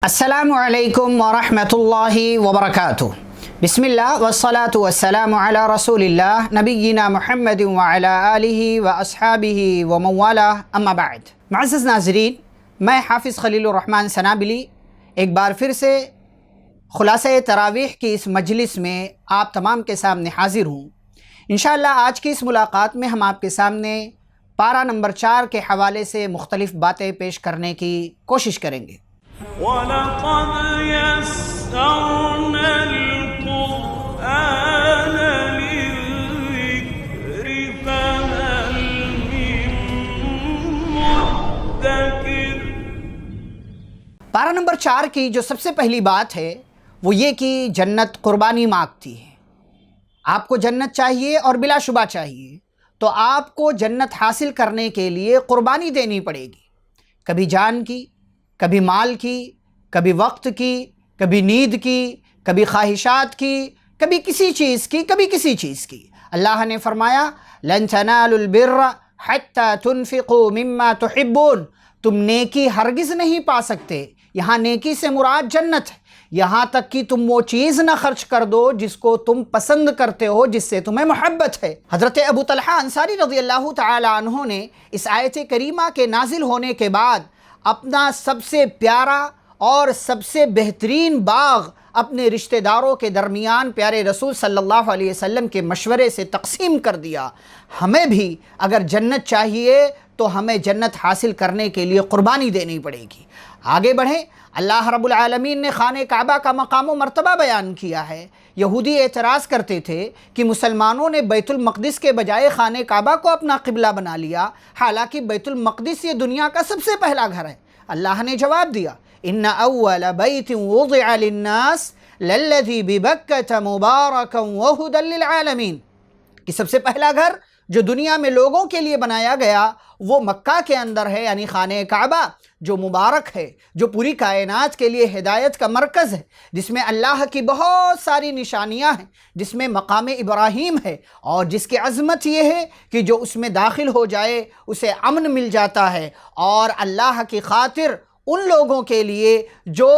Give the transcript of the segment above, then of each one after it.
السلام علیکم ورحمۃ اللہ وبرکاتہ۔ بسم اللہ والصلاة والسلام علی رسول اللہ نبینا محمد وعلی آلہ واصحابہ ومن والاه اما بعد۔ معزز ناظرین، میں حافظ خلیل الرحمن سنابلی ایک بار پھر سے خلاصہ تراویح کی اس مجلس میں آپ تمام کے سامنے حاضر ہوں۔ انشاءاللہ آج کی اس ملاقات میں ہم آپ کے سامنے پارہ نمبر 4 کے حوالے سے مختلف باتیں پیش کرنے کی کوشش کریں گے۔ وَلَقَدْ يَسَّرْنَا الْقُرْآنَ لِلذِّكْرِ فَهَلْ مِن مُّدَّكِرٍ۔ پارہ نمبر 4 کی جو سب سے پہلی بات ہے وہ یہ کہ جنت قربانی مانگتی ہے۔ آپ کو جنت چاہیے اور بلا شبہ چاہیے، تو آپ کو جنت حاصل کرنے کے لیے قربانی دینی پڑے گی، کبھی جان کی، کبھی مال کی، کبھی وقت کی، کبھی نیند کی، کبھی خواہشات کی، کبھی کسی چیز کی، کبھی کسی چیز کی۔ اللہ نے فرمایا لَن تَنَالُوا الْبِرَّ حَتَّى تُنْفِقُوا مِمَّا تُحِبُّونَ، تم نیکی ہرگز نہیں پا سکتے۔ یہاں نیکی سے مراد جنت ہے، یہاں تک کہ تم وہ چیز نہ خرچ کر دو جس کو تم پسند کرتے ہو، جس سے تمہیں محبت ہے۔ حضرت ابو طلحہ انصاری رضی اللہ تعالی عنہ نے اس آیت کریمہ کے نازل ہونے کے بعد اپنا سب سے پیارا اور سب سے بہترین باغ اپنے رشتہ داروں کے درمیان پیارے رسول صلی اللہ علیہ وسلم کے مشورے سے تقسیم کر دیا۔ ہمیں بھی اگر جنت چاہیے تو ہمیں جنت حاصل کرنے کے لیے قربانی دینی پڑے گی۔ آگے بڑھیں۔ اللہ رب العالمین نے خانہ کعبہ کا مقام و مرتبہ بیان کیا ہے۔ یہودی اعتراض کرتے تھے کہ مسلمانوں نے بیت المقدس کے بجائے خانہ کعبہ کو اپنا قبلہ بنا لیا، حالانکہ بیت المقدس یہ دنیا کا سب سے پہلا گھر ہے۔ اللہ نے جواب دیا ان اول بیت وضع للناس للذی ببکۃ مبارکا وہدی للعالمین، کہ سب سے پہلا گھر جو دنیا میں لوگوں کے لیے بنایا گیا وہ مکہ کے اندر ہے، یعنی خانہ کعبہ جو مبارک ہے، جو پوری کائنات کے لیے ہدایت کا مرکز ہے، جس میں اللہ کی بہت ساری نشانیاں ہیں، جس میں مقام ابراہیم ہے، اور جس کی عظمت یہ ہے کہ جو اس میں داخل ہو جائے اسے امن مل جاتا ہے، اور اللہ کی خاطر ان لوگوں کے لیے جو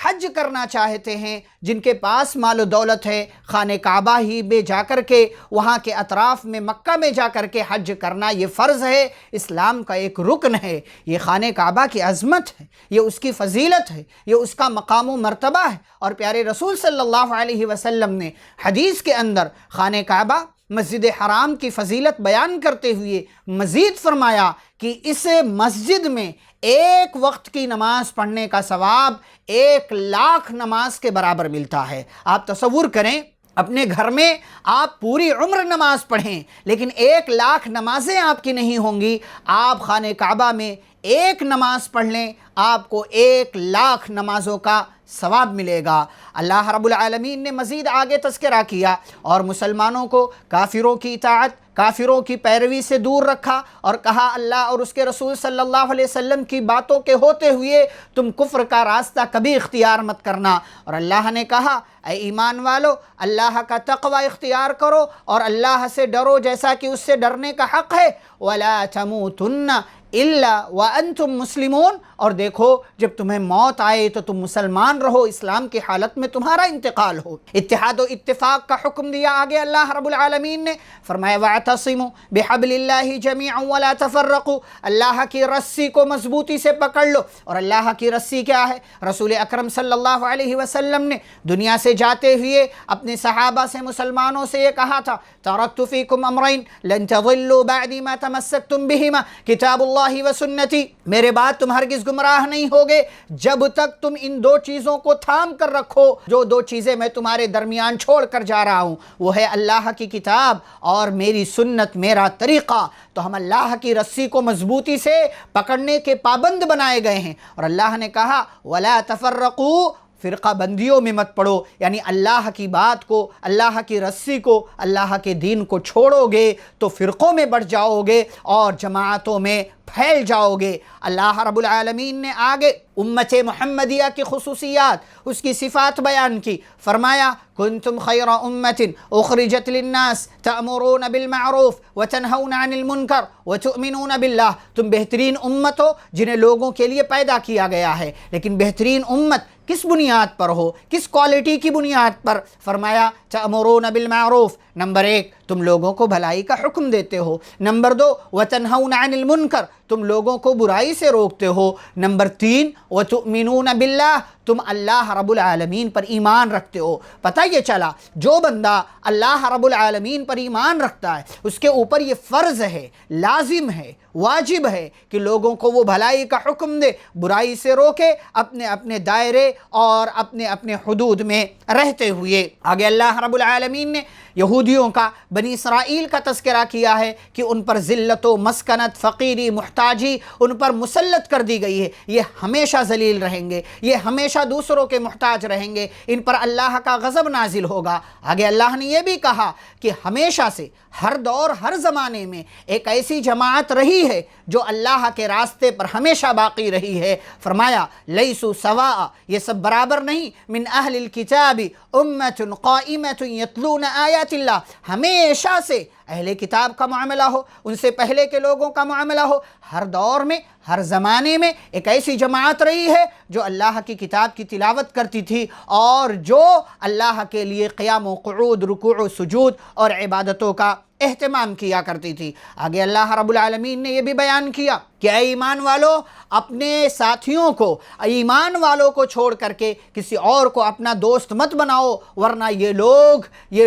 حج کرنا چاہتے ہیں، جن کے پاس مال و دولت ہے، خانہ کعبہ ہی میں جا کر کے، وہاں کے اطراف میں مکہ میں جا کر کے حج کرنا یہ فرض ہے، اسلام کا ایک رکن ہے۔ یہ خانہ کعبہ کی عظمت ہے، یہ اس کی فضیلت ہے، یہ اس کا مقام و مرتبہ ہے۔ اور پیارے رسول صلی اللہ علیہ وسلم نے حدیث کے اندر خانہ کعبہ مسجد حرام کی فضیلت بیان کرتے ہوئے مزید فرمایا کہ اس مسجد میں ایک وقت کی نماز پڑھنے کا ثواب 1,00,000 نماز کے برابر ملتا ہے۔ آپ تصور کریں، اپنے گھر میں آپ پوری عمر نماز پڑھیں لیکن 1,00,000 نمازیں آپ کی نہیں ہوں گی، آپ خانہ کعبہ میں ایک نماز پڑھ لیں، آپ کو 1,00,000 نمازوں کا ثواب ملے گا۔ اللہ رب العالمین نے مزید آگے تذکرہ کیا اور مسلمانوں کو کافروں کی اطاعت، کافروں کی پیروی سے دور رکھا، اور کہا اللہ اور اس کے رسول صلی اللہ علیہ وسلم کی باتوں کے ہوتے ہوئے تم کفر کا راستہ کبھی اختیار مت کرنا۔ اور اللہ نے کہا اے ایمان والو، اللہ کا تقوی اختیار کرو اور اللہ سے ڈرو جیسا کہ اس سے ڈرنے کا حق ہے۔ وَلَا تَمُوتُنَّ إِلَّا وَأَنْتُمْ مُسْلِمُونَ، اور دیکھو جب تمہیں موت آئے تو تم مسلمان رہو، اسلام کی حالت میں تمہارا انتقال ہو۔ اتحاد و اتفاق کا حکم دیا آگے اللہ رب العالمین نے، فرمایا وَاعْتَصِمُوا بِحَبْلِ اللَّهِ جَمِيعًا وَلَا تَفَرَّقُوا، اللہ کی رسی کو مضبوطی سے پکڑ لو۔ اور اللہ کی رسی کیا ہے؟ رسول اکرم صلی اللہ علیہ وسلم نے دنیا سے جاتے ہوئے اپنے صحابہ سے، مسلمانوں سے یہ کہا تھا تَرَكْتُ فِيكُمْ أَمْرَيْنِ لَن تَضِلُّوا بَعْدِي مَا تَمَسَّكْتُمْ بِهِمَا کتاب اللہ و سنتی، میرے بعد تم ہرگز گمراہ نہیں ہوگے جب تک تم ان دو چیزوں کو تھام کر رکھو۔ جو دو چیزیں میں تمہارے درمیان چھوڑ کر جا رہا ہوں وہ ہے اللہ کی کتاب اور میری سنت، میرا طریقہ۔ تو ہم اللہ کی رسی کو مضبوطی سے پکڑنے کے پابند بنائے گئے ہیں۔ اور اللہ نے کہا وَلَا تَفَرَّقُوا فرقہ بندیوں میں مت پڑو، یعنی اللہ کی بات کو، اللہ کی رسی کو، اللہ کے دین کو چھوڑو گے تو فرقوں میں بڑھ جاؤ گے اور جماعتوں میں پھیل جاؤ گے۔ اللہ رب العالمین نے آگے امت محمدیہ کی خصوصیات، اس کی صفات بیان کی، فرمایا کنتم خیر امت اخرجت للناس تأمرون بالمعروف وتنہون عن المنکر وتؤمنون باللہ، تم بہترین امت ہو جنہیں لوگوں کے لیے پیدا کیا گیا ہے، لیکن بہترین امت کس بنیاد پر ہو، کس کوالٹی کی بنیاد پر؟ فرمایا تأمرون بالمعروف، نمبر 1 تم لوگوں کو بھلائی کا حکم دیتے ہو، نمبر 2 وتنہون عن المنکر تم لوگوں کو برائی سے روکتے ہو، نمبر 3 وتؤمنون باللہ تم اللہ رب العالمین پر ایمان رکھتے ہو۔ پتہ یہ چلا جو بندہ اللہ رب العالمین پر ایمان رکھتا ہے اس کے اوپر یہ فرض ہے، لازم ہے، واجب ہے کہ لوگوں کو وہ بھلائی کا حکم دے، برائی سے روکے، اپنے اپنے دائرے اور اپنے اپنے حدود میں رہتے ہوئے۔ آگے اللہ رب العالمین نے یہودیوں کا، بنی اسرائیل کا تذکرہ کیا ہے کہ ان پر ذلت و مسکنت، فقیری، محتاجی ان پر مسلط کر دی گئی ہے، یہ ہمیشہ ذلیل رہیں گے، یہ ہمیشہ دوسروں کے محتاج رہیں گے، ان پر اللہ کا غضب نازل ہوگا۔ آگے اللہ نے یہ بھی کہا کہ ہمیشہ سے، ہر دور ہر زمانے میں ایک ایسی جماعت رہی ہے جو اللہ کے راستے پر ہمیشہ باقی رہی ہے۔ فرمایا لیسوا سواء، یہ سب برابر نہیں، من اہل الکتاب امت قائمۃ یتلون آیات اللہ، ہمیشہ سے اہل کتاب کا معاملہ ہو، ان سے پہلے کے لوگوں کا معاملہ ہو، ہر دور میں ہر زمانے میں ایک ایسی جماعت رہی ہے جو اللہ کی کتاب کی تلاوت کرتی تھی اور جو اللہ کے لیے قیام و قعود، رکوع و سجود اور عبادتوں کا اہتمام کیا کرتی تھی۔ آگے اللہ رب العالمین نے یہ بھی بیان کیا کہ اے ایمان والو، اپنے ساتھیوں کو، ایمان والوں کو چھوڑ کر کے کسی اور کو اپنا دوست مت بناؤ، ورنہ یہ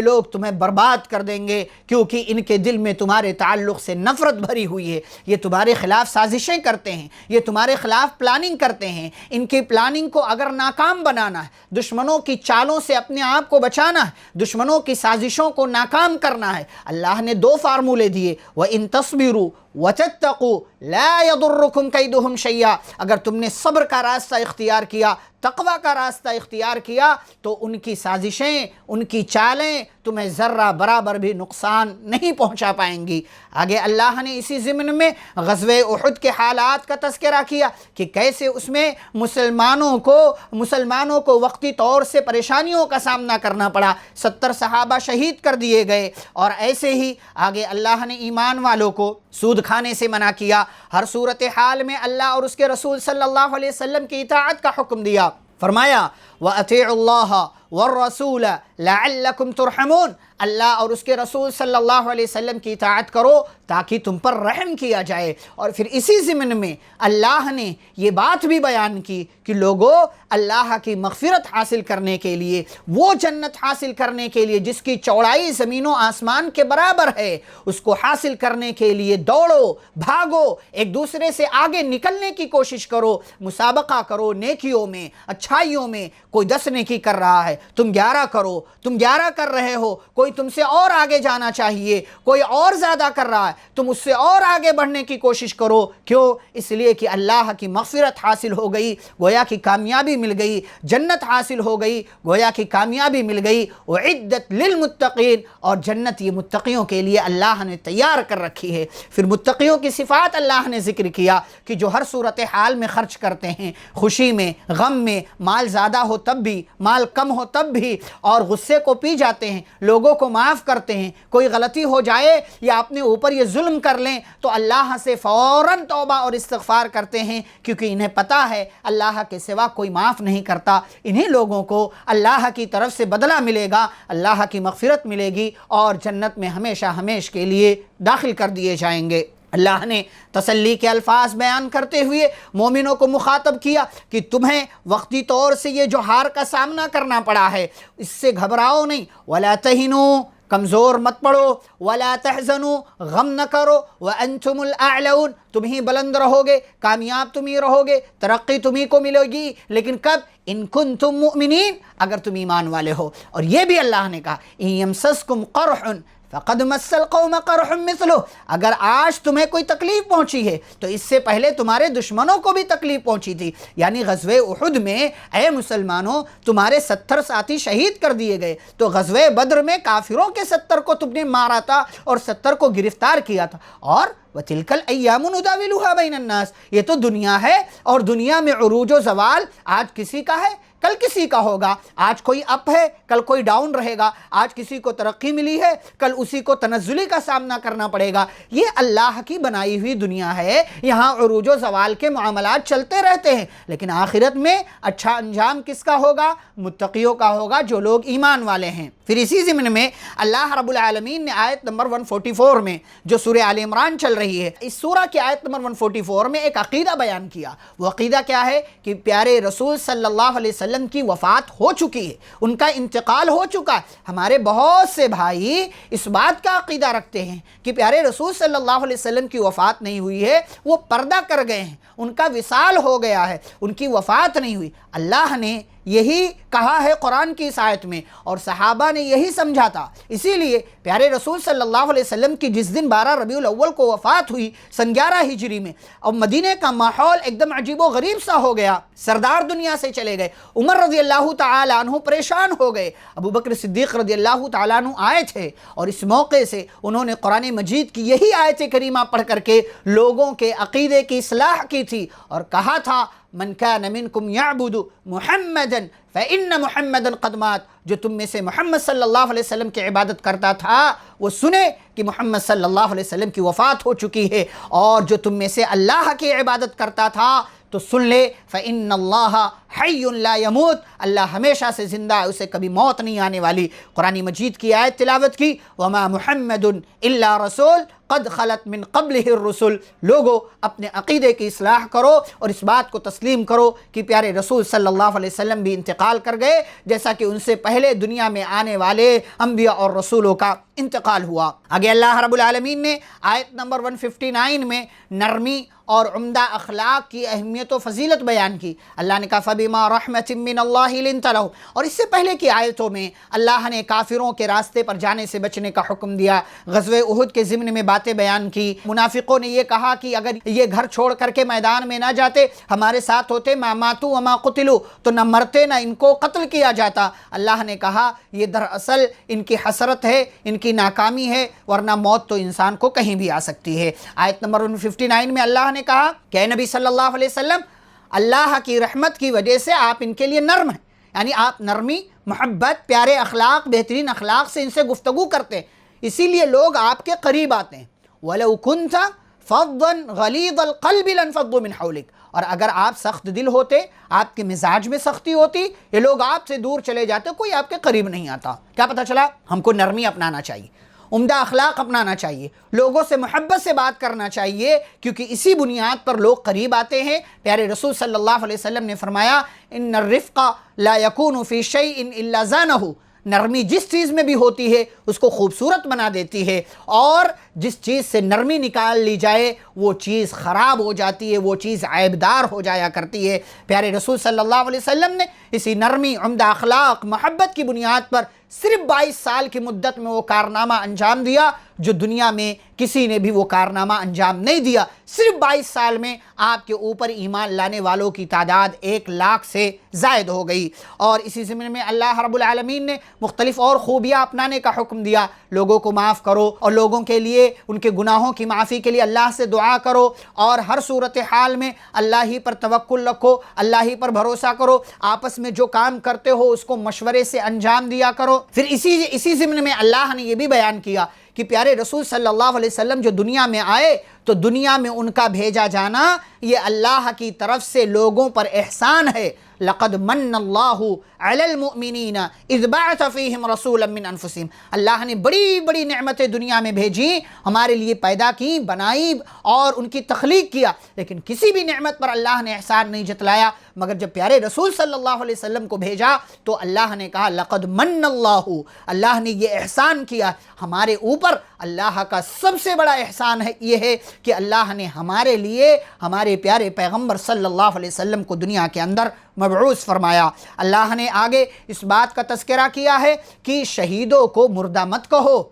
لوگ تمہیں برباد کر دیں گے، کیونکہ ان کے دل میں تمہارے تعلق سے نفرت بھری ہوئی ہے، یہ تمہارے خلاف سازشیں کرتے ہیں، یہ تمہارے خلاف پلاننگ کرتے ہیں۔ ان کی پلاننگ کو اگر ناکام بنانا ہے، دشمنوں کی چالوں سے اپنے آپ کو بچانا ہے، دشمنوں کی سازشوں کو ناکام کرنا ہے، اللہ نے 2 فارمولے دیے، وَإِن تَصْبِرُوا وَتَتَّقُوا لَا يَضُرُّكُمْ كَيْدُهُمْ شَيْئًا، اگر تم نے صبر کا راستہ اختیار کیا، تقوی کا راستہ اختیار کیا تو ان کی سازشیں، ان کی چالیں تمہیں ذرہ برابر بھی نقصان نہیں پہنچا پائیں گی۔ آگے اللہ نے اسی ضمن میں غزوہ احد کے حالات کا تذکرہ کیا کہ کیسے اس میں مسلمانوں کو وقتی طور سے پریشانیوں کا سامنا کرنا پڑا، 70 صحابہ شہید کر دیے گئے، اور ایسے ہی آگے اللہ نے ایمان والوں کو سود کھانے سے منع کیا، ہر صورتحال میں اللہ اور اس کے رسول صلی اللہ علیہ وسلم کی اطاعت کا حکم دیا۔ فرمایا وَأَطِيعُوا اللَّهَ وَالرَّسُولَ لَعَلَّكُمْ تُرْحَمُونَ، اللہ اور اس کے رسول صلی اللہ علیہ وسلم کی اطاعت کرو تاکہ تم پر رحم کیا جائے۔ اور پھر اسی ضمن میں اللہ نے یہ بات بھی بیان کی کہ لوگوں، اللہ کی مغفرت حاصل کرنے کے لیے، وہ جنت حاصل کرنے کے لیے جس کی چوڑائی زمین و آسمان کے برابر ہے، اس کو حاصل کرنے کے لیے دوڑو، بھاگو، ایک دوسرے سے آگے نکلنے کی کوشش کرو، مسابقہ کرو نیکیوں میں، اچھائیوں میں۔ کوئی 10 نیکی کر رہا ہے، تم 11 کرو، تم 11 کر رہے ہو، کوئی تم سے اور آگے جانا چاہیے، کوئی اور زیادہ کر رہا ہے، تم اس سے اور آگے بڑھنے کی کوشش کرو۔ کیوں؟ اس لیے کہ اللہ کی مغفرت حاصل ہو گئی، گویا کی کامیابی مل گئی، جنت حاصل ہو گئی، گویا کی کامیابی مل گئی۔ وعدت للمتقین، اور جنت یہ متقیوں کے لیے اللہ نے تیار کر رکھی ہے۔ پھر متقیوں کی صفات اللہ نے ذکر کیا کہ جو ہر صورتحال میں خرچ کرتے ہیں، خوشی میں، غم میں، مال زیادہ ہو تب بھی، مال کم ہو تب بھی، اور غصے کو پی جاتے ہیں، لوگوں کو معاف کرتے ہیں، کوئی غلطی ہو جائے یا اپنے اوپر یہ ظلم کر لیں تو اللہ سے فوراً توبہ اور استغفار کرتے ہیں، کیونکہ انہیں پتہ ہے اللہ کے سوا کوئی معاف نہیں کرتا۔ انہی لوگوں کو اللہ کی طرف سے بدلہ ملے گا، اللہ کی مغفرت ملے گی، اور جنت میں ہمیشہ ہمیشہ کے لیے داخل کر دیے جائیں گے۔ اللہ نے تسلی کے الفاظ بیان کرتے ہوئے مومنوں کو مخاطب کیا کہ تمہیں وقتی طور سے یہ جو ہار کا سامنا کرنا پڑا ہے، اس سے گھبراؤ نہیں، وَلَا تَهِنُوا، کمزور مت پڑو، وَلَا تَحْزَنُوا، غم نہ کرو، وَأَنْتُمُ الْأَعْلَوْنَ، تم ہی بلند رہو گے، کامیاب تم ہی رہو گے، ترقی تم ہی کو ملے گی، لیکن کب؟ ان کنتم مؤمنین، اگر تم ایمان والے ہو۔ اور یہ بھی اللہ نے کہا إِن يَمْسَسْكُمْ قَرْحٌ فقد مس القوم قرح مثلہ، اگر آج تمہیں کوئی تکلیف پہنچی ہے تو اس سے پہلے تمہارے دشمنوں کو بھی تکلیف پہنچی تھی۔ یعنی غزوہ احد میں اے مسلمانوں تمہارے 70 ساتھی شہید کر دیے گئے، تو غزوہ بدر میں کافروں کے 70 کو تم نے مارا تھا اور 70 کو گرفتار کیا تھا۔ اور وَتِلْكَ الْأَيَّامُ نُدَاوِلُهَا بَيْنَ النَّاسِ، یہ تو دنیا ہے، اور دنیا میں عروج و زوال آج کسی کا ہے کل کسی کا ہوگا، آج کوئی اپ ہے کل کوئی ڈاؤن رہے گا، آج کسی کو ترقی ملی ہے کل اسی کو تنزلی کا سامنا کرنا پڑے گا۔ یہ اللہ کی بنائی ہوئی دنیا ہے، یہاں عروج و زوال کے معاملات چلتے رہتے ہیں، لیکن آخرت میں اچھا انجام کس کا ہوگا؟ متقیوں کا ہوگا، جو لوگ ایمان والے ہیں۔ پھر اسی ضمن میں اللہ رب العالمین نے آیت نمبر 144 میں جو سورہ آل عمران چل رہی ہے، اس سورہ کی آیت نمبر 144 میں ایک عقیدہ بیان کیا۔ وہ عقیدہ کیا ہے کہ پیارے رسول صلی اللہ علیہ وسلم کی وفات ہو چکی ہے، ان کا انتقال ہو چکا ہے۔ ہمارے بہت سے بھائی اس بات کا عقیدہ رکھتے ہیں کہ پیارے رسول صلی اللہ علیہ وسلم کی وفات نہیں ہوئی ہے، وہ پردہ کر گئے ہیں، ان کا وصال ہو گیا ہے، ان کی وفات نہیں ہوئی۔ اللہ نے یہی کہا ہے قرآن کی اس آیت میں، اور صحابہ نے یہی سمجھا تھا۔ اسی لیے پیارے رسول صلی اللہ علیہ وسلم کی جس دن 12 ربیع الاول کو وفات ہوئی سن 11 ہجری میں، اور مدینہ کا ماحول ایک دم عجیب و غریب سا ہو گیا، سردار دنیا سے چلے گئے، عمر رضی اللہ تعالیٰ عنہ پریشان ہو گئے، ابو بکر صدیق رضی اللہ تعالیٰ عنہ آئے تھے، اور اس موقع سے انہوں نے قرآن مجید کی یہی آیت کریمہ پڑھ کر کے لوگوں کے عقیدے کی اصلاح کی تھی، اور کہا تھا من کان منکم یعبد محمدا فإن محمدا قد مات، جو تم میں سے محمد صلی اللہ علیہ وسلم کی عبادت کرتا تھا وہ سنے کہ محمد صلی اللہ علیہ وسلم کی وفات ہو چکی ہے، اور جو تم میں سے اللہ کی عبادت کرتا تھا تو سن لے فإن اللہ حی لا يموت، اللہ ہمیشہ سے زندہ ہے، اسے کبھی موت نہیں آنے والی۔ قرآن مجید کی آیت تلاوت کی، وما محمد الا رسول قد خلت من قبلہ الرسل۔ لوگو اپنے عقیدے کی اصلاح کرو اور اس بات کو تسلیم کرو کہ پیارے رسول صلی اللہ علیہ وسلم بھی انتقال کر گئے، جیسا کہ ان سے پہلے دنیا میں آنے والے انبیاء اور رسولوں کا انتقال ہوا۔ آگے اللہ رب العالمین نے آیت نمبر 159 میں نرمی اور عمدہ اخلاق کی اہمیت و فضیلت بیان کی۔ اللہ نے کہا فَبِمَا رَحْمَةٍ مِّنَ اللَّهِ لِنْتَ لَهُمْ، اور اس سے پہلے کی آیتوں میں اللہ نے کافروں کے راستے پر جانے سے بچنے کا حکم دیا، غزوہ احد کے ضمن میں باتیں بیان کی۔ منافقوں نے یہ کہا کہ اگر یہ گھر چھوڑ کر کے میدان میں نہ جاتے، ہمارے ساتھ ہوتے، ما ماتوا وما قتلوا، تو نہ مرتے نہ ان کو قتل کیا جاتا۔ اللہ نے کہا یہ دراصل ان کی حسرت ہے، ان کی ناکامی ہے، ورنہ موت تو انسان کو کہیں بھی آ سکتی ہے۔ آیت نمبر 159 میں اللہ نے کہا کہ اے نبی صلی اللہ علیہ وسلم، اللہ کی رحمت کی وجہ سے آپ ان کے لیے نرم ہیں، یعنی آپ نرمی، محبت، پیارے اخلاق، بہترین اخلاق سے ان سے گفتگو کرتے ہیں، اسی لیے لوگ آپ کے قریب آتے ہیں۔ وَلَوْ كُنْتَ فَضًّا غَلِيظَ الْقَلْبِ لَانفَضُّوا مِنْ حَوْلِكَ، اور اگر آپ سخت دل ہوتے، آپ کے مزاج میں سختی ہوتی، یہ لوگ آپ سے دور چلے جاتے، کوئی آپ کے قریب نہیں آتا۔ کیا پتہ چلا؟ ہم کو نرمی اپنانا چاہیے، عمدہ اخلاق اپنانا چاہیے، لوگوں سے محبت سے بات کرنا چاہیے، کیونکہ اسی بنیاد پر لوگ قریب آتے ہیں۔ پیارے رسول صلی اللہ علیہ وسلم نے فرمایا ان الرفق لا يكون في شيء الا زانه، نرمی جس چیز میں بھی ہوتی ہے اس کو خوبصورت بنا دیتی ہے، اور جس چیز سے نرمی نکال لی جائے وہ چیز خراب ہو جاتی ہے، وہ چیز عیبدار ہو جایا کرتی ہے۔ پیارے رسول صلی اللہ علیہ وسلم نے اسی نرمی، عمدہ اخلاق، محبت کی بنیاد پر صرف 22 سال کی مدت میں وہ کارنامہ انجام دیا جو دنیا میں کسی نے بھی وہ کارنامہ انجام نہیں دیا۔ صرف 22 سال میں آپ کے اوپر ایمان لانے والوں کی تعداد 1 لاکھ سے زائد ہو گئی۔ اور اسی ضمن میں اللہ رب العالمین نے مختلف اور خوبیاں اپنانے کا حکم دیا، لوگوں کو معاف کرو اور لوگوں کے لیے ان کے گناہوں کی معافی کے لیے اللہ سے دعا کرو، اور ہر صورتحال میں اللہ ہی پر توکل رکھو، اللہ ہی پر بھروسہ کرو، آپس میں جو کام کرتے ہو اس کو مشورے سے انجام دیا کرو۔ پھر اسی ضمن میں اللہ نے یہ بھی بیان کیا کہ پیارے رسول صلی اللہ علیہ وسلم جو دنیا میں آئے تو دنیا میں ان کا بھیجا جانا یہ اللہ کی طرف سے لوگوں پر احسان ہے۔ لقد من اللہ علی المؤمنین اذ بعث فیہم رسولا من انفسہم، اللہ نے بڑی بڑی نعمتیں دنیا میں بھیجی، ہمارے لیے پیدا کی، بنائی اور ان کی تخلیق کیا، لیکن کسی بھی نعمت پر اللہ نے احسان نہیں جتلایا، مگر جب پیارے رسول صلی اللہ علیہ وسلم کو بھیجا تو اللہ نے کہا لقد من اللہ، اللہ نے یہ احسان کیا ہمارے اوپر۔ اللہ کا سب سے بڑا احسان ہے یہ ہے کہ اللہ نے ہمارے لیے ہمارے پیارے پیغمبر صلی اللہ علیہ وسلم کو دنیا کے اندر مبعوث فرمایا۔ اللہ نے آگے اس بات کا تذکرہ کیا ہے کہ شہیدوں کو مردہ مت کہو،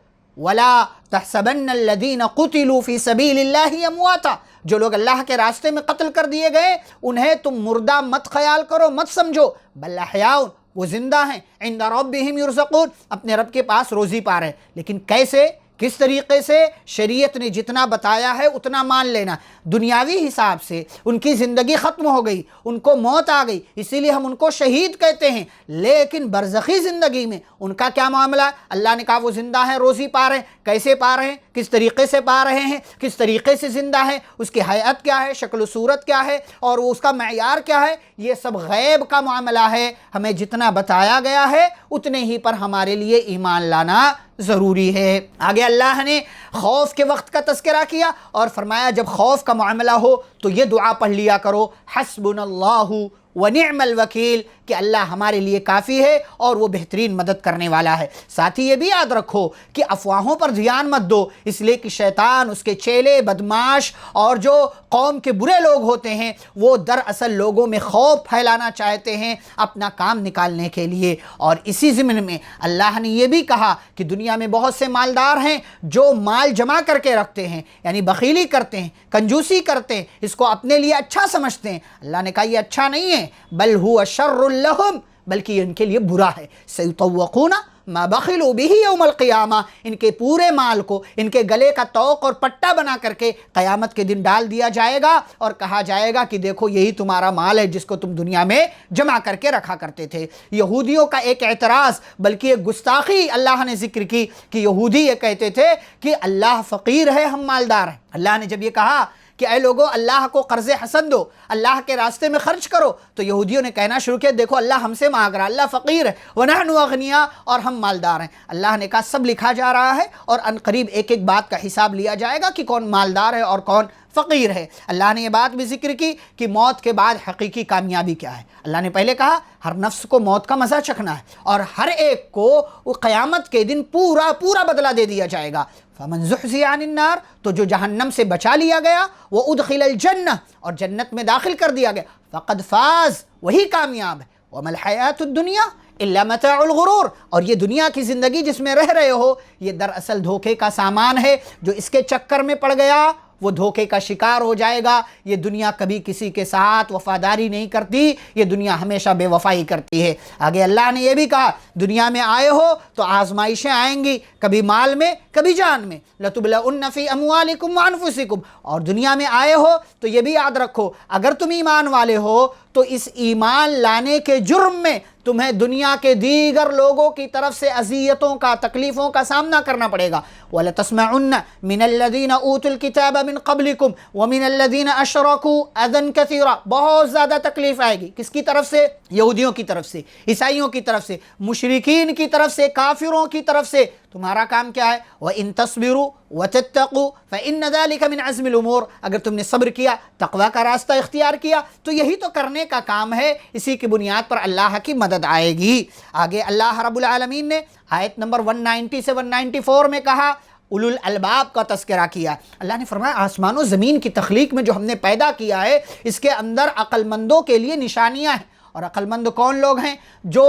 ولا تحسبن الذین قتلوا فی سبیل اللہ امواتا، جو لوگ اللہ کے راستے میں قتل کر دیے گئے انہیں تم مردہ مت خیال کرو، مت سمجھو، بل احیاء، وہ زندہ ہیں، عند ربہم یرزقون، اپنے رب کے پاس روزی پا رہے، لیکن کیسے، کس طریقے سے؟ شریعت نے جتنا بتایا ہے اتنا مان لینا۔ دنیاوی حساب سے ان کی زندگی ختم ہو گئی، ان کو موت آ گئی، اسی لیے ہم ان کو شہید کہتے ہیں، لیکن برزخی زندگی میں ان کا کیا معاملہ ہے؟ اللہ نے کہا وہ زندہ ہیں، روزی پا رہے ہیں، کیسے پا رہے ہیں، کس طریقے سے پا رہے ہیں، کس طریقے سے زندہ ہے، اس کی حیات کیا ہے، شکل و صورت کیا ہے، اور اس کا معیار کیا ہے، یہ سب غیب کا معاملہ ہے۔ ہمیں جتنا بتایا گیا ہے اتنے ہی پر ہمارے لیے ایمان لانا ضروری ہے۔ آگے اللہ نے خوف کے وقت کا تذکرہ کیا اور فرمایا جب خوف کا معاملہ ہو تو یہ دعا پڑھ لیا کرو، حسبنا اللہ ونعم الوکیل، کہ اللہ ہمارے لیے کافی ہے اور وہ بہترین مدد کرنے والا ہے۔ ساتھ ہی یہ بھی یاد رکھو کہ افواہوں پر دھیان مت دو، اس لیے کہ شیطان، اس کے چیلے، بدماش اور جو قوم کے برے لوگ ہوتے ہیں وہ دراصل لوگوں میں خوف پھیلانا چاہتے ہیں اپنا کام نکالنے کے لیے۔ اور اسی ضمن میں اللہ نے یہ بھی کہا کہ دنیا میں بہت سے مالدار ہیں جو مال جمع کر کے رکھتے ہیں، یعنی بخیلی کرتے ہیں، کنجوسی کرتے ہیں، اس کو اپنے لیے اچھا سمجھتے ہیں۔ اللہ نے کہا یہ اچھا نہیں ہے، بل هو شر لہم، بلکہ یہ ان کے لیے برا ہے۔ سیطوقون ما بخلوا به یوم القیامہ، ان کے پورے مال کو ان کے گلے کا طوق اور پٹا بنا کر کے قیامت کے دن ڈال دیا جائے گا اور کہا جائے گا کہ دیکھو یہی تمہارا مال ہے جس کو تم دنیا میں جمع کر کے رکھا کرتے تھے۔ یہودیوں کا ایک اعتراض، بلکہ ایک گستاخی اللہ نے ذکر کی کہ یہودی یہ کہتے تھے کہ اللہ فقیر ہے، ہم مالدار ہیں۔ اللہ نے جب یہ کہا کہ اے لوگو اللہ کو قرض حسن دو، اللہ کے راستے میں خرچ کرو، تو یہودیوں نے کہنا شروع کیا دیکھو اللہ ہم سے مانگ رہا، اللہ فقیر ہے، وَنَحْنُ أَغْنِيَاء، اور ہم مالدار ہیں۔ اللہ نے کہا سب لکھا جا رہا ہے اور ان قریب ایک ایک بات کا حساب لیا جائے گا کہ کون مالدار ہے اور کون فقیر ہے۔ اللہ نے یہ بات بھی ذکر کی کہ موت کے بعد حقیقی کامیابی کیا ہے۔ اللہ نے پہلے کہا ہر نفس کو موت کا مزہ چکھنا ہے اور ہر ایک کو قیامت کے دن پورا بدلہ دے دیا جائے گا۔ فمن زحزح عن النار، تو جو جہنم سے بچا لیا گیا، وہ ادخل الجنہ، اور جنت میں داخل کر دیا گیا، فقد فاز، وہی کامیاب ہے۔ وما الحیات الدنیا الا متاع الغرور، اور یہ دنیا کی زندگی جس میں رہ رہے ہو یہ دراصل دھوکے کا سامان ہے، جو اس کے چکر میں پڑ گیا وہ دھوکے کا شکار ہو جائے گا۔ یہ دنیا کبھی کسی کے ساتھ وفاداری نہیں کرتی، یہ دنیا ہمیشہ بے وفائی کرتی ہے۔ آگے اللہ نے یہ بھی کہا دنیا میں آئے ہو تو آزمائشیں آئیں گی، کبھی مال میں کبھی جان میں، لَتُبْلَوُنَّ فِي أَمْوَالِكُمْ وَأَنفُسِكُمْ، اور دنیا میں آئے ہو تو یہ بھی یاد رکھو اگر تم ایمان والے ہو تو اس ایمان لانے کے جرم میں تمہیں دنیا کے دیگر لوگوں کی طرف سے اذیتوں کا، تکلیفوں کا سامنا کرنا پڑے گا۔ وَلَتَسْمَعُنَّ مِنَ الَّذِينَ أُوتُوا الْكِتَابَ مِنْ قَبْلِكُمْ وَمِنَ الَّذِينَ أَشْرَكُوا أَذًى كَثِيرًا، بہت زیادہ تکلیف آئے گی، کس کی طرف سے؟ یہودیوں کی طرف سے، عیسائیوں کی طرف سے، مشرکین کی طرف سے، کافروں کی طرف سے۔ تمہارا کام کیا ہے؟ وَإِن تَصْبِرُوا وَتَتَّقُوا فَإِنَّ ذَلِكَ مِنْ عَزْمِ الْأُمُورِ، اگر تم نے صبر کیا، تقوی کا راستہ اختیار کیا تو یہی تو کرنے کا کام ہے، اسی کی بنیاد پر اللہ کی مدد آئے گی۔ آگے اللہ رب العالمین نے آیت نمبر 190 سے 194 میں کہا، اولو الالباب کا تذکرہ کیا۔ اللہ نے فرمایا آسمان و زمین کی تخلیق میں جو ہم نے پیدا کیا ہے اس کے اندر عقل مندوں کے لیے نشانیاں ہیں، اور عقل مند کون لوگ ہیں؟ جو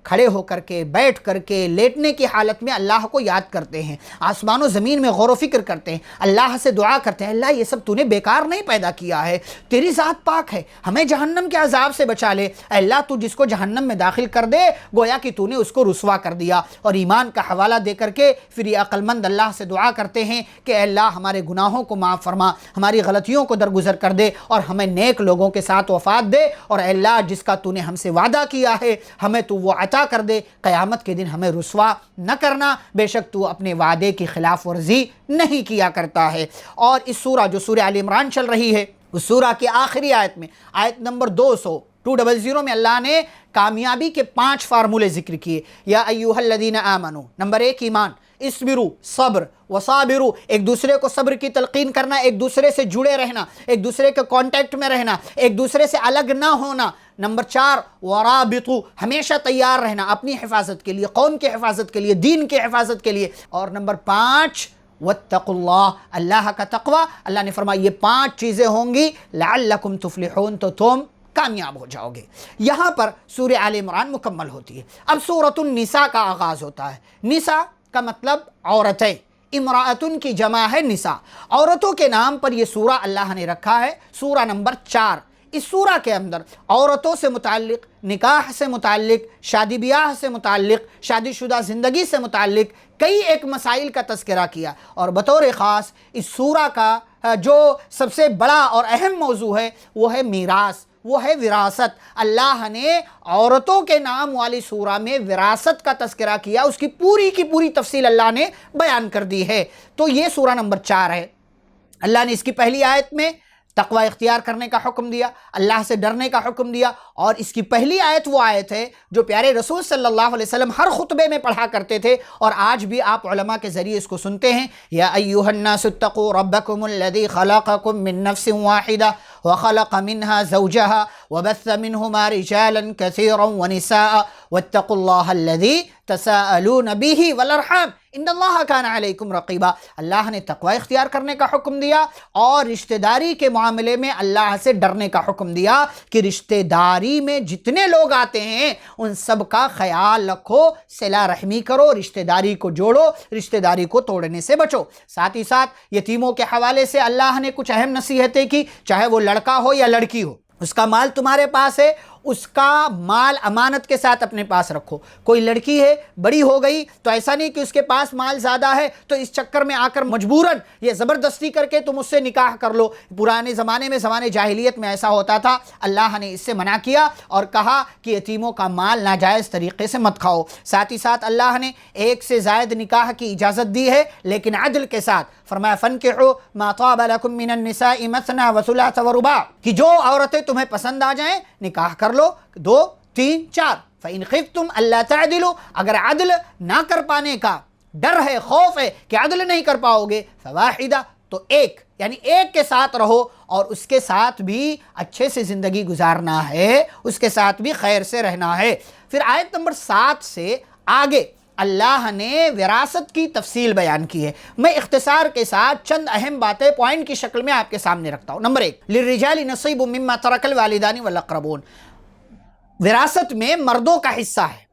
کھڑے ہو کر کے، بیٹھ کر کے، لیٹنے کی حالت میں اللہ کو یاد کرتے ہیں، آسمان و زمین میں غور و فکر کرتے ہیں، اللہ سے دعا کرتے ہیں اللہ یہ سب تو نے بیکار نہیں پیدا کیا ہے، تیری ذات پاک ہے، ہمیں جہنم کے عذاب سے بچا لے، اے اللہ تو جس کو جہنم میں داخل کر دے گویا کہ تو نے اس کو رسوا کر دیا۔ اور ایمان کا حوالہ دے کر کے پھر یہ عقل مند اللہ سے دعا کرتے ہیں کہ اے اللہ ہمارے گناہوں کو معاف فرما، ہماری غلطیوں کو درگزر کر دے اور ہمیں نیک لوگوں کے ساتھ وفات دے، اور اے اللہ جس کا تو نے ہم سے وعدہ کیا ہے ہمیں تو وہ عطا کر دے، قیامت کے دن ہمیں رسوا نہ کرنا، بے شک تو اپنے وعدے کی خلاف ورزی نہیں کیا کرتا ہے۔ اور اس سورہ جو سورہ آل عمران چل رہی ہے اس سورہ کی آخری آیت میں آیت نمبر 200 میں اللہ نے کامیابی کے 5 فارمولے ذکر کیے۔ یا ایھا الذین آمنوا، نمبر 1 ایمان، اسبروا صبر، وصابروا ایک دوسرے کو صبر کی تلقین کرنا، ایک دوسرے سے جڑے رہنا، ایک دوسرے کے کانٹیکٹ میں رہنا، ایک دوسرے سے الگ نہ ہونا۔ نمبر 4 ورابطوا ہمیشہ تیار رہنا اپنی حفاظت کے لیے، قوم کی حفاظت کے لیے، دین کی حفاظت کے لیے۔ اور نمبر 5 واتقوا اللہ، اللہ کا تقوی۔ اللہ نے فرمایا یہ 5 چیزیں ہوں گی لعلکم تفلحون، تو تم کامیاب ہو جاؤ گے۔ یہاں پر سورہ آل عمران مکمل ہوتی ہے۔ اب سورۃ النساء کا آغاز ہوتا ہے۔ نساء کا مطلب عورتیں، امرأتن کی جمع ہے نساء، عورتوں کے نام پر یہ سورہ اللہ نے رکھا ہے، سورہ نمبر 4۔ اس سورہ کے اندر عورتوں سے متعلق، نکاح سے متعلق، شادی بیاہ سے متعلق، شادی شدہ زندگی سے متعلق کئی ایک مسائل کا تذکرہ کیا، اور بطور خاص اس سورہ کا جو سب سے بڑا اور اہم موضوع ہے وہ ہے میراث، وہ ہے وراثت۔ اللہ نے عورتوں کے نام والی سورہ میں وراثت کا تذکرہ کیا، اس کی پوری تفصیل اللہ نے بیان کر دی ہے۔ تو یہ سورہ نمبر 4 ہے۔ اللہ نے اس کی پہلی آیت میں تقوی اختیار کرنے کا حکم دیا، اللہ سے ڈرنے کا حکم دیا، اور اس کی پہلی آیت وہ آیت ہے جو پیارے رسول صلی اللہ علیہ وسلم ہر خطبے میں پڑھا کرتے تھے، اور آج بھی آپ علماء کے ذریعے اس کو سنتے ہیں۔ یا ایھا الناس اتقوا ربکم الذی خلقکم من نفس واحدہ وخلق منها زوجها وبث منهما رجالا كثيرا ونساء واتقوا الله الذي تساءلون به والارحام ان اللہ کان علیکم رقیبا۔ اللہ نے تقوی اختیار کرنے کا حکم دیا، اور رشتہ داری کے معاملے میں اللہ سے ڈرنے کا حکم دیا کہ رشتہ داری میں جتنے لوگ آتے ہیں ان سب کا خیال رکھو، صلہ رحمی کرو، رشتہ داری کو جوڑو، رشتہ داری کو توڑنے سے بچو۔ ساتھ ہی ساتھ یتیموں کے حوالے سے اللہ نے کچھ اہم نصیحتیں کی، چاہے وہ لڑکا ہو یا لڑکی ہو، اس کا مال تمہارے پاس ہے، اس کا مال امانت کے ساتھ اپنے پاس رکھو۔ کوئی لڑکی ہے، بڑی ہو گئی، تو ایسا نہیں کہ اس کے پاس مال زیادہ ہے تو اس چکر میں آ کر مجبوراً یہ زبردستی کر کے تم اس سے نکاح کر لو۔ پرانے زمانے میں، زمانے جاہلیت میں ایسا ہوتا تھا، اللہ نے اس سے منع کیا اور کہا کہ یتیموں کا مال ناجائز طریقے سے مت کھاؤ۔ ساتھ ہی ساتھ اللہ نے ایک سے زائد نکاح کی اجازت دی ہے، لیکن عدل کے ساتھ۔ فرمایا فَانكِحُوا مَا طَابَ لَكُم مِّنَ النِّسَاءِ مَثْنَىٰ وَثُلَاثَ وَرُبَاعَ، کہ جو عورتیں تمہیں پسند آ جائیں نکاح کر لو، 2، 3، 4۔ فَإِنْ خِفْتُمْ أَلَّا تَعْدِلُوا، اگر عدل نہ کر پانے کا ڈر ہے، خوف ہے کہ عدل نہیں کر پاؤ گے، فَوَاحِدَةٌ، تو ایک، یعنی ایک کے ساتھ رہو، اور اس کے ساتھ بھی اچھے سے زندگی گزارنا ہے، اس کے ساتھ بھی خیر سے رہنا ہے۔ پھر آیت نمبر 7 سے آگے اللہ نے وراثت کی تفصیل بیان کی ہے۔ میں اختصار کے ساتھ چند اہم باتیں پوائنٹ کی شکل میں آپ کے سامنے رکھتا ہوں۔ نمبر 1، للرجال نصیب مما ترک الوالدان والاقربون، وراثت میں مردوں کا حصہ ہے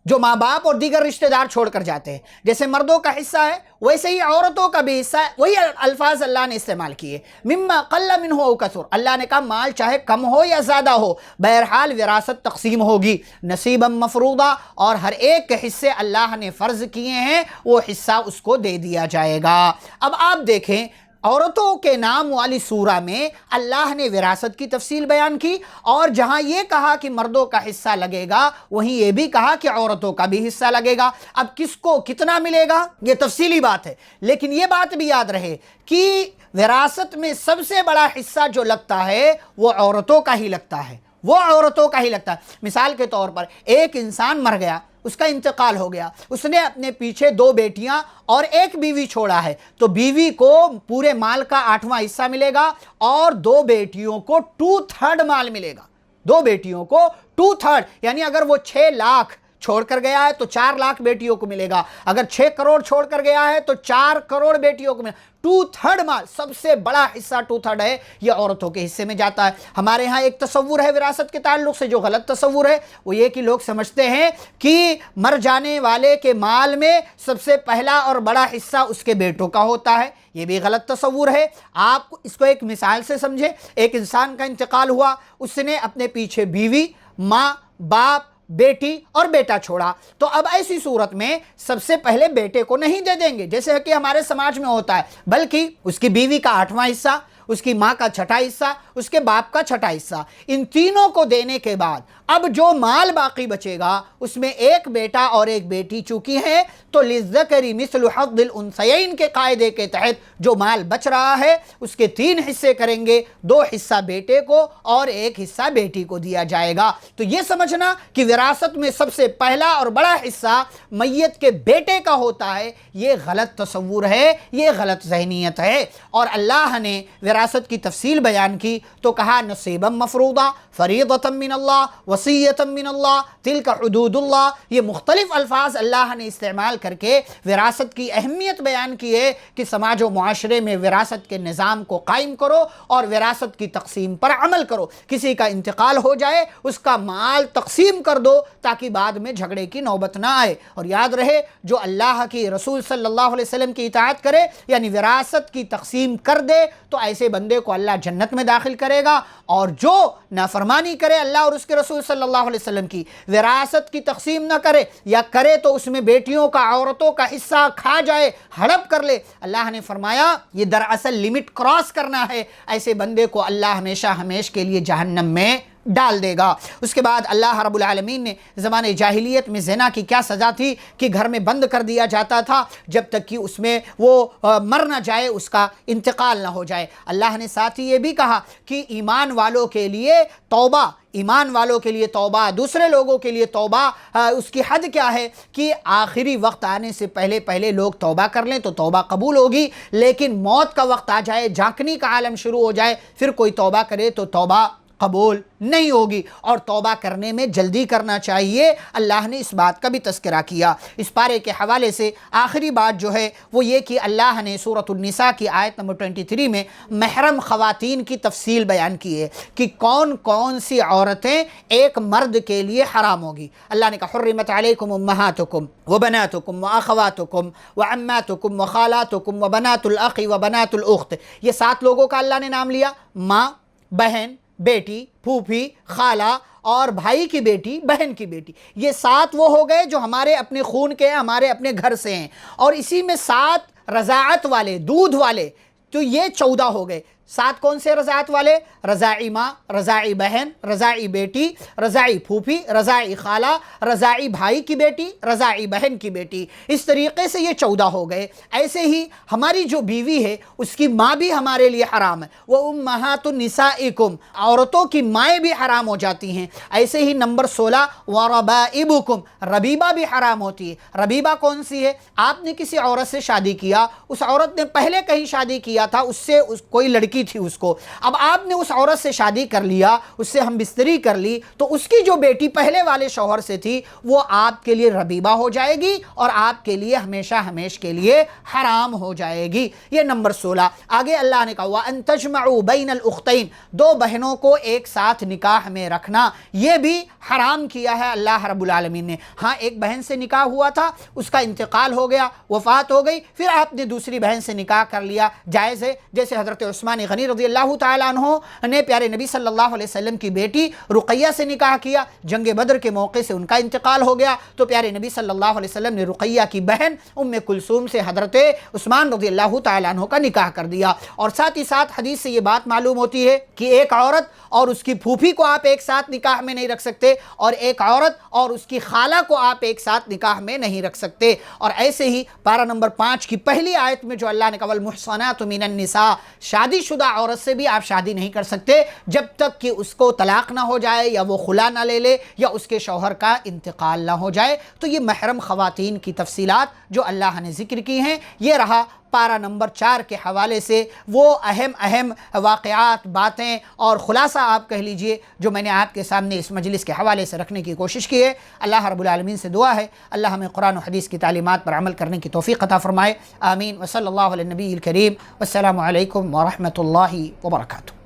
جو ماں باپ اور دیگر رشتہ دار چھوڑ کر جاتے ہیں۔ جیسے مردوں کا حصہ ہے ویسے ہی عورتوں کا بھی حصہ ہے، وہی الفاظ اللہ نے استعمال کیے، مما قل منہ او کثر۔ اللہ نے کہا مال چاہے کم ہو یا زیادہ ہو، بہرحال وراثت تقسیم ہوگی، نصیبا مفروضہ، اور ہر ایک کے حصے اللہ نے فرض کیے ہیں، وہ حصہ اس کو دے دیا جائے گا۔ اب آپ دیکھیں، عورتوں کے نام والی سورہ میں اللہ نے وراثت کی تفصیل بیان کی، اور جہاں یہ کہا کہ مردوں کا حصہ لگے گا، وہیں یہ بھی کہا کہ عورتوں کا بھی حصہ لگے گا۔ اب کس کو کتنا ملے گا یہ تفصیلی بات ہے، لیکن یہ بات بھی یاد رہے کہ وراثت میں سب سے بڑا حصہ جو لگتا ہے وہ عورتوں کا ہی لگتا ہے، وہ عورتوں کا ہی لگتا ہے۔ مثال کے طور پر ایک انسان مر گیا، اس کا انتقال ہو گیا، اس نے اپنے پیچھے 2 بیٹیاں اور 1 بیوی چھوڑا ہے، تو بیوی کو پورے مال کا 8واں حصہ ملے گا، اور 2 بیٹیوں کو 2/3 مال ملے گا۔ 2 بیٹیوں کو 2/3، یعنی اگر وہ 6 لاکھ چھوڑ کر گیا ہے تو 4 لاکھ بیٹیوں کو ملے گا، اگر 6 کروڑ چھوڑ کر گیا ہے تو 4 کروڑ بیٹیوں کو ملے گا۔ 2/3 مال، سب سے بڑا حصہ 2/3 ہے، یہ عورتوں کے حصے میں جاتا ہے۔ ہمارے ہاں ایک تصور ہے وراثت کے تعلق سے جو غلط تصور ہے، وہ یہ کہ لوگ سمجھتے ہیں کہ مر جانے والے کے مال میں سب سے پہلا اور بڑا حصہ اس کے بیٹوں کا ہوتا ہے، یہ بھی غلط تصور ہے۔ آپ اس کو ایک مثال سے سمجھیں، ایک انسان کا انتقال ہوا، اس نے اپنے پیچھے بیوی، ماں، باپ، بیٹی اور بیٹا چھوڑا، تو اب ایسی صورت میں سب سے پہلے بیٹے کو نہیں دے دیں گے جیسے کہ ہمارے سماج میں ہوتا ہے، بلکہ اس کی بیوی کا 8واں حصہ، اس کی ماں کا 6واں حصہ، اس کے باپ کا 6واں حصہ، ان تینوں کو دینے کے بعد اب جو مال باقی بچے گا اس میں 1 بیٹا اور 1 بیٹی چونکہ ہیں، تو للذکر مثل حظ الانثیین کے قاعدے کے تحت جو مال بچ رہا ہے اس کے 3 حصے کریں گے، 2 حصہ بیٹے کو اور 1 حصہ بیٹی کو دیا جائے گا۔ تو یہ سمجھنا کہ وراثت میں سب سے پہلا اور بڑا حصہ میت کے بیٹے کا ہوتا ہے، یہ غلط تصور ہے، یہ غلط ذہنیت ہے، اور اللہ نے وراثت کی تفصیل بیان کی تو کہا نصیبا مفروضہ، فریضۃ من اللہ، وصیۃ من اللہ، تلک حدود اللہ. یہ مختلف الفاظ اللہ نے استعمال کر کے وراثت کی اہمیت بیان کی ہے کہ سماج و معاشرے میں وراثت کے نظام کو قائم کرو اور وراثت کی تقسیم پر عمل کرو. کسی کا انتقال ہو جائے اس کا مال تقسیم کر دو تاکہ بعد میں جھگڑے کی نوبت نہ آئے. اور یاد رہے جو اللہ کی رسول صلی اللہ علیہ وسلم کی اطاعت کرے یعنی وراثت کی تقسیم کر دے تو ایسے بندے کو اللہ جنت میں داخل کرے گا، اور جو نافرمانی کرے اللہ اور اس کے رسول صلی اللہ علیہ وسلم کی، وراثت کی تقسیم نہ کرے یا کرے تو اس میں بیٹیوں کا، عورتوں کا حصہ کھا جائے، ہڑپ کر لے، اللہ نے فرمایا یہ دراصل لمٹ کراس کرنا ہے، ایسے بندے کو اللہ ہمیشہ ہمیش کے لیے جہنم میں ڈال دے گا. اس کے بعد اللہ رب العالمین نے زمانے جاہلیت میں زنا کی کیا سزا تھی کہ گھر میں بند کر دیا جاتا تھا جب تک کہ اس میں وہ مر نہ جائے، اس کا انتقال نہ ہو جائے. اللہ نے ساتھ ہی یہ بھی کہا کہ ایمان والوں کے لیے توبہ، ایمان والوں کے لیے توبہ، دوسرے لوگوں کے لیے توبہ، اس کی حد کیا ہے کہ آخری وقت آنے سے پہلے لوگ توبہ کر لیں تو توبہ قبول ہوگی، لیکن موت کا وقت آ جائے، جھانکنے کا عالم شروع ہو جائے، پھر کوئی توبہ کرے تو توبہ قبول نہیں ہوگی. اور توبہ کرنے میں جلدی کرنا چاہیے. اللہ نے اس بات کا بھی تذکرہ کیا. اس پارے کے حوالے سے آخری بات جو ہے وہ یہ کہ اللہ نے سورۃ النساء کی آیت نمبر 23 میں محرم خواتین کی تفصیل بیان کی ہے کہ کون کون سی عورتیں ایک مرد کے لیے حرام ہوگی. اللہ نے کہا حرمت علیکم امہاتکم وبناتکم واخواتکم وعماتکم وخالاتکم وبنات الاخ وبنات الاخت. یہ 7 لوگوں کا اللہ نے نام لیا، ماں، بہن، بیٹی، پھوپھی، خالہ اور بھائی کی بیٹی، بہن کی بیٹی. یہ 7 وہ ہو گئے جو ہمارے اپنے خون کے ہیں، ہمارے اپنے گھر سے ہیں. اور اسی میں 7 رضاعت والے، دودھ والے، تو یہ 14 ہو گئے. 7 کون سے رضاعت والے؟ رضاعی ماں، رضاعی بہن، رضاعی بیٹی، رضاعی پھوپھی، رضاعی خالہ، رضاعی بھائی کی بیٹی، رضاعی بہن کی بیٹی. اس طریقے سے یہ 14 ہو گئے. ایسے ہی ہماری جو بیوی ہے اس کی ماں بھی ہمارے لیے حرام ہے. وَأُمَّهَاتُ نِسَائِكُمْ، عورتوں کی مائیں بھی حرام ہو جاتی ہیں. ایسے ہی نمبر 16 وَرَبَائِبُكُمْ، ربیبہ بھی حرام ہوتی ہے. ربیبہ کون سی ہے؟ آپ نے کسی عورت سے شادی کیا، اس عورت نے پہلے کہیں شادی کیا تھا، اس سے کوئی لڑکی تھی اس کو، اب آپ نے اس عورت سے شادی کر لیا، اس سے ہم بستری کر لی، تو اس کی جو بیٹی پہلے والے شوہر سے تھی وہ آپ کے لیے ربیبہ ہو جائے گی اور آپ کے لیے ہمیشہ ہمیش کے لیے حرام ہو جائے گی. یہ نمبر 16. آگے اللہ نے کہا وَأَن تَجْمَعُوا بَيْنَ الْأُخْتَيْن، 2 بہنوں کو ایک ساتھ نکاح میں رکھنا یہ بھی حرام کیا ہے اللہ رب العالمین نے. ہاں ایک بہن سے نکاح ہوا تھا، اس کا انتقال ہو گیا، وفات ہو گئی، پھر آپ نے دوسری بہن سے نکاح کر لیا، جائز ہے. جیسے حضرت عثمان غنی رضی اللہ تعالیٰ عنہ نے پیارے نبی صلی اللہ علیہ وسلم کی بیٹی رقیہ سے نکاح کیا، جنگ بدر کے موقع سے ان کا انتقال ہو گیا تو پیارے نبی صلی اللہ علیہ وسلم نے رقیہ کی بہن ام کلثوم سے حضرت عثمان رضی اللہ تعالیٰ عنہ کا نکاح کر دیا. اور ساتھ ہی ساتھ حدیث سے یہ بات معلوم ہوتی ہے کہ ایک عورت اور اس کی پھوپھی کو آپ ایک ساتھ نکاح میں نہیں رکھ سکتے، اور ایک عورت اور اس کی خالہ کو آپ ایک ساتھ نکاح میں نہیں رکھ سکتے. اور ایسے ہی پارہ نمبر 5 کی پہلی آیت میں جو اللہ نے کہا والمحصنات من النساء، شادی شدہ عورت سے بھی آپ شادی نہیں کر سکتے جب تک کہ اس کو طلاق نہ ہو جائے یا وہ خلا نہ لے لے یا اس کے شوہر کا انتقال نہ ہو جائے. تو یہ محرم خواتین کی تفصیلات جو اللہ نے ذکر کی ہیں. یہ رہا پارہ نمبر 4 کے حوالے سے وہ اہم واقعات، باتیں اور خلاصہ آپ کہہ لیجئے جو میں نے آپ کے سامنے اس مجلس کے حوالے سے رکھنے کی کوشش کی ہے. اللہ رب العالمین سے دعا ہے اللہ ہمیں قرآن و حدیث کی تعلیمات پر عمل کرنے کی توفیق عطا فرمائے. آمین. وصلی اللہ علیہ النبی الکریم. والسلام علیکم ورحمۃ اللہ وبرکاتہ.